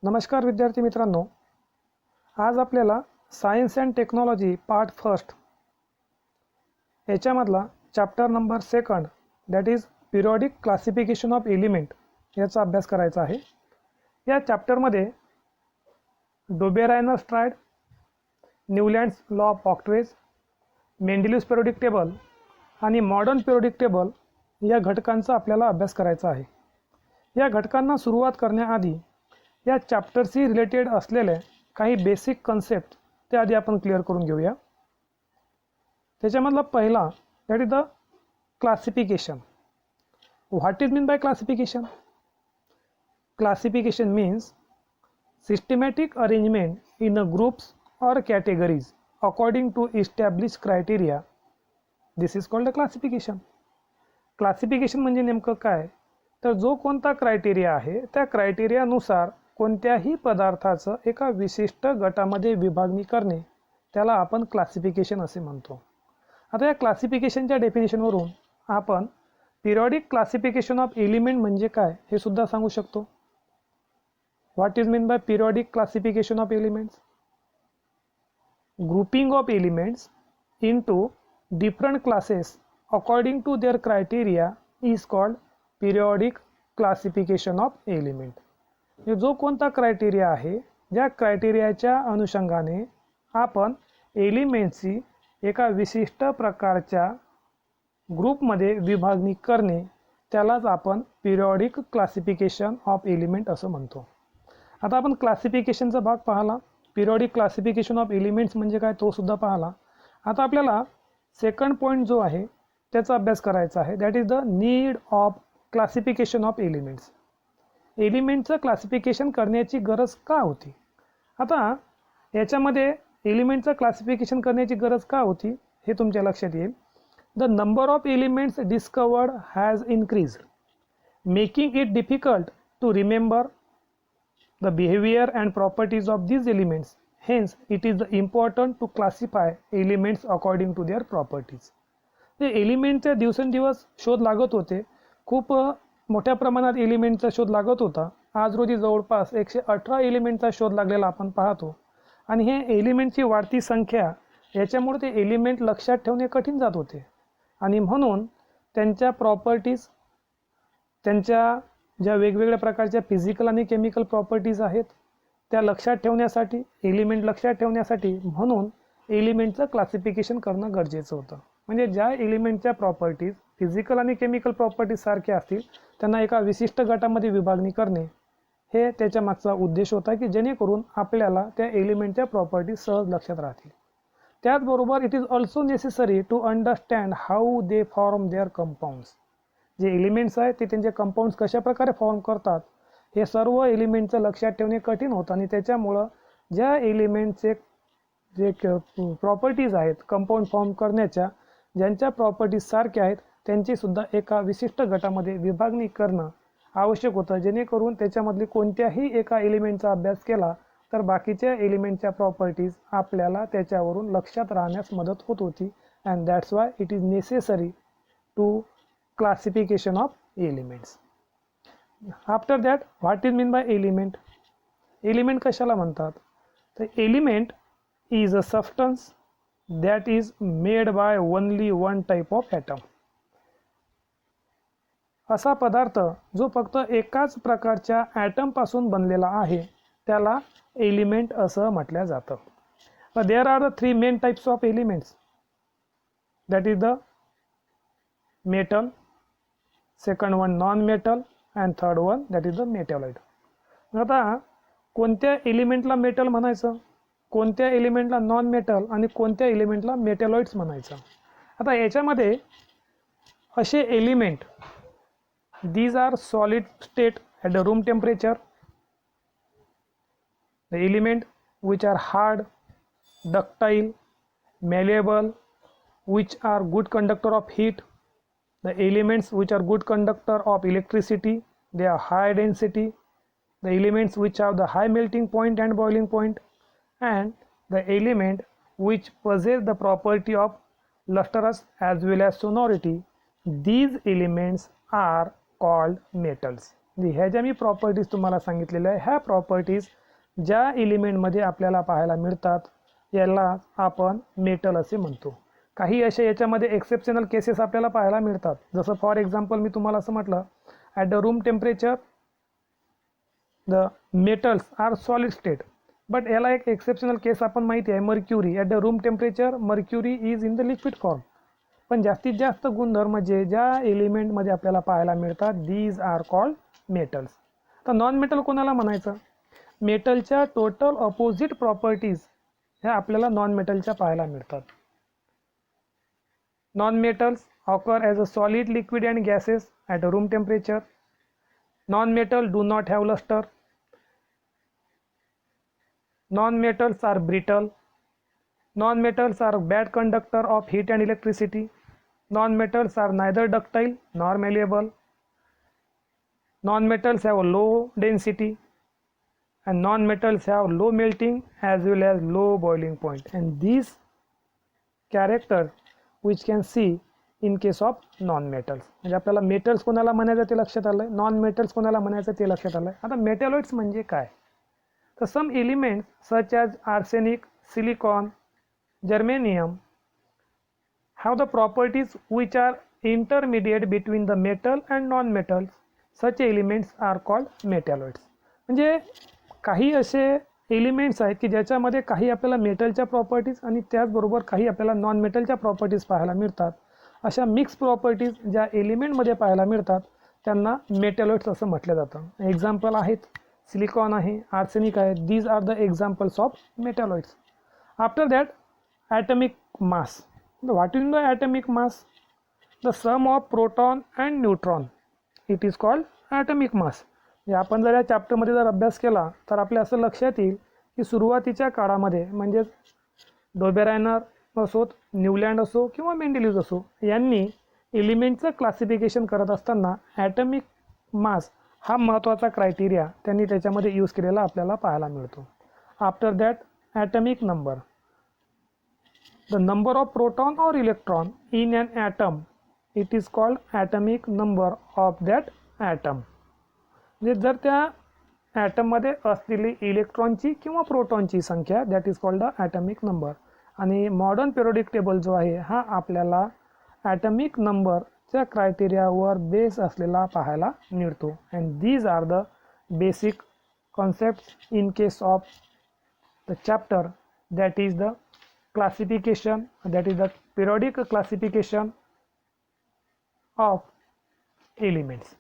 नमस्कार विद्यार्थी मित्रांनो, आज आपल्याला science and technology part first याच्यामधला chapter number second that is periodic classification of element याचा अभ्यास करायचा आहे. या चॅप्टरमध्ये Dobereiner-triad, Newlands law of octaves, Mendeleev's periodic table आणि मॉडर्न पिरियॉडिक टेबल या घटकांचा आपल्याला अभ्यास करायचा आहे. या घटकांना सुरुवात करण्याआधी या चॅप्टरशी रिलेटेड असलेले काही बेसिक कन्सेप्ट ते आधी आपण क्लिअर करून घेऊया. त्याच्यामधला पहिला that is the classification. What is mean by classification? Classification means systematic arrangement in a groups or categories according to established criteria. This is called a classification. Classification म्हणजे नेमकं काय? तर जो कोणता क्रायटेरिया आहे त्या क्रायटेरियानुसार कोणत्याही पदार्थाचं एका विशिष्ट गटामध्ये विभागणी करणे त्याला आपण क्लासिफिकेशन असे म्हणतो. आता या क्लासिफिकेशनच्या डेफिनेशनवरून आपण पिरियॉडिक क्लासिफिकेशन ऑफ एलिमेंट म्हणजे काय हे सुद्धा सांगू शकतो. What is mean by periodic classification of elements? Grouping of elements into different classes according to their criteria is called periodic classification of element. जो कोणता क्रायटेरिया आहे ज्या क्रायटेरियाच्या अनुषंगाने आपण एलिमेंट्सची एका विशिष्ट प्रकारच्या ग्रुपमध्ये विभागणी करणे त्यालाच आपण पिरियॉडिक क्लासिफिकेशन ऑफ एलिमेंट असं म्हणतो. आता आपण क्लासिफिकेशनचा भाग पाहिला, पिरियॉडिक क्लासिफिकेशन ऑफ एलिमेंट्स म्हणजे काय तो सुद्धा पाहिला. आता आपल्याला सेकंड पॉईंट जो आहे त्याचा अभ्यास करायचा आहे, that is the need of classification of elements. एलिमेंटचं क्लासिफिकेशन करण्याची गरज का होती? आता याच्यामध्ये एलिमेंटचं क्लासिफिकेशन करण्याची गरज का होती हे तुमच्या लक्षात येईल. The number of elements discovered has increased, making it difficult to remember the behaviour and properties of these elements. Hence it is important to classify elements according to their properties. ते एलिमेंटचे दिवसेंदिवस शोध लागत होते, खूप मोठ्या प्रमाणात एलिमेंटचा शोध लागत होता. आज रोजी जवळपास 118 एलिमेंटचा शोध लागलेला आपण पाहतो. आणि हे एलिमेंटची वाढती संख्या याच्यामुळे ते एलिमेंट लक्षात ठेवणे कठीण जात होते आणि म्हणून त्यांच्या प्रॉपर्टीज, त्यांच्या ज्या वेगवेगळ्या प्रकारच्या फिजिकल आणि केमिकल प्रॉपर्टीज आहेत त्या लक्षात ठेवण्यासाठी, एलिमेंट लक्षात ठेवण्यासाठी म्हणून एलिमेंटचं क्लासिफिकेशन करणं गरजेचं होतं. म्हणजे ज्या एलिमेंटच्या प्रॉपर्टीज फिजिकल आणि केमिकल प्रॉपर्टीज सारख्या असतील त्यांना एका विशिष्ट गटामध्ये विभागणी करणे हे त्याच्या मागचा उद्देश होता की जेणेकरून आपल्याला त्या एलिमेंटच्या प्रॉपर्टीज सहज लक्षात राहतील. त्याचबरोबर it is also necessary to understand how they form their compounds. जे एलिमेंट्स आहेत ते त्यांचे कंपाऊंड्स कशा प्रकारे फॉर्म करतात हे सर्व एलिमेंटचं लक्षात ठेवणे कठीण होतं आणि त्याच्यामुळं ज्या एलिमेंटचे जे प्रॉपर्टीज आहेत कंपाऊंड फॉर्म करण्याच्या, ज्यांच्या प्रॉपर्टीज सारख्या आहेत त्यांची सुद्धा एका विशिष्ट गटामध्ये विभागणी करणं आवश्यक होतं, जेणेकरून त्याच्यामधली कोणत्याही एका एलिमेंटचा अभ्यास केला तर बाकीच्या एलिमेंटच्या प्रॉपर्टीज आपल्याला त्याच्यावरून लक्षात राहण्यास मदत होत होती. And that's why it is necessary to classification of elements. After that what is mean by element? Element कशाला म्हणतात? तर element is a substance that is made by only one type of atom. असा पदार्थ जो फक्त एकाच प्रकारच्या item पासून बनलेला आहे त्याला एलिमेंट असं म्हटलं जातं. There are the 3 main types of elements, that is the metal, second one non metal and third one that is the metalloid. आता कोणत्या एलिमेंटला मेटल म्हणायचं, कोणत्या एलिमेंटला नॉन मेटल आणि कोणत्या एलिमेंटला मेटॅलॉइड्स म्हणायचं? आता याच्यामध्ये असे element, these are solid state at the room temperature, the element which are hard, ductile, malleable, which are good conductor of heat, the elements which are good conductor of electricity, they are high density, the elements which have the high melting point and boiling point, and the element which possess the property of lustrous as well as sonority. These elements are called metals. ह्या ज्या मी properties तुम्हाला सांगितलेल्या आहे ह्या properties ज्या एलिमेंटमध्ये आपल्याला पाहायला मिळतात याला आपण मेटल असे म्हणतो. काही असे याच्यामध्ये एक्सेप्शनल केसेस आपल्याला पाहायला मिळतात. जसं फॉर एक्झाम्पल मी तुम्हाला असं म्हटलं, at the room temperature the metals are solid state. But याला एक एक्सेप्शनल केस आपण माहिती आहे, mercury. At the room temperature mercury is in the liquid form. पण जास्तीत जास्त गुणधर्म जे ज्या एलिमेंटमध्ये आपल्याला पाहायला मिळतात दीज आर कॉल्ड मेटल्स. तर नॉन मेटल कोणाला म्हणायचं? मेटलच्या टोटल अपोजिट प्रॉपर्टीज ह्या आपल्याला नॉन मेटलच्या पाहायला मिळतात. Non-metals occur as a solid, liquid and gases at a room temperature. Non-metals do not have luster. Non-metals are brittle. Non-metals are bad conductor of heat and electricity. Non-metals are neither ductile nor malleable. Non-metals have a low density and non-metals have low melting as well as low boiling point. And these characters which can see in case of non metals. म्हणजे आपल्याला metals कोणाला म्हणायचं ते लक्षात आलं आहे, non metals कोणाला म्हणायचं ते लक्षात आलं आहे. आता मेटॅलॉइड्स म्हणजे काय? तर some elements such as arsenic, silicon, germanium have the properties which are intermediate between the metal and non-metals. Such elements are called metalloids. म्हणजे काही असे एलिमेंट्स आहेत की ज्याच्यामध्ये काही आपल्याला मेटलच्या प्रॉपर्टीज आणि त्याचबरोबर काही आपल्याला नॉन मेटलच्या प्रॉपर्टीज पाहायला मिळतात. अशा मिक्स प्रॉपर्टीज ज्या एलिमेंटमध्ये पाहायला मिळतात त्यांना मेटॅलॉइड्स असं म्हटलं जातं. एक्झाम्पल आहेत सिलिकॉन आहे, आर्सेनिक आहे. These are the examples of metalloids. After that atomic mass. What is the atomic mass? The sum of proton and neutron. It is called atomic mass. आपण जर या चॅप्टरमध्ये जर अभ्यास केला तर आपल्या असं लक्षात येईल की सुरुवातीच्या काळामध्ये म्हणजेच डोबेरायनर असोत, न्यूलँड असो किंवा मेंडेलिव्ह असो यांनी एलिमेंटचं क्लासिफिकेशन करत असताना ॲटमिक मास हा महत्त्वाचा क्रायटेरिया त्यांनी त्याच्यामध्ये यूज केलेला आपल्याला पाहायला मिळतो. After that atomic number. The number of proton or electron in an atom it is called atomic number of that atom. म्हणजे जर त्या ॲटममध्ये असलेली इलेक्ट्रॉनची किंवा प्रोटॉनची संख्या that is called the atomic number. आणि मॉडर्न पिरियोडिक टेबल जो आहे हा आपल्याला ॲटमिक नंबरच्या क्रायटेरियावर बेस असलेला पाहायला मिळतो. And these are the basic concept in case of the chapter that is the classification, that is the periodic classification of elements.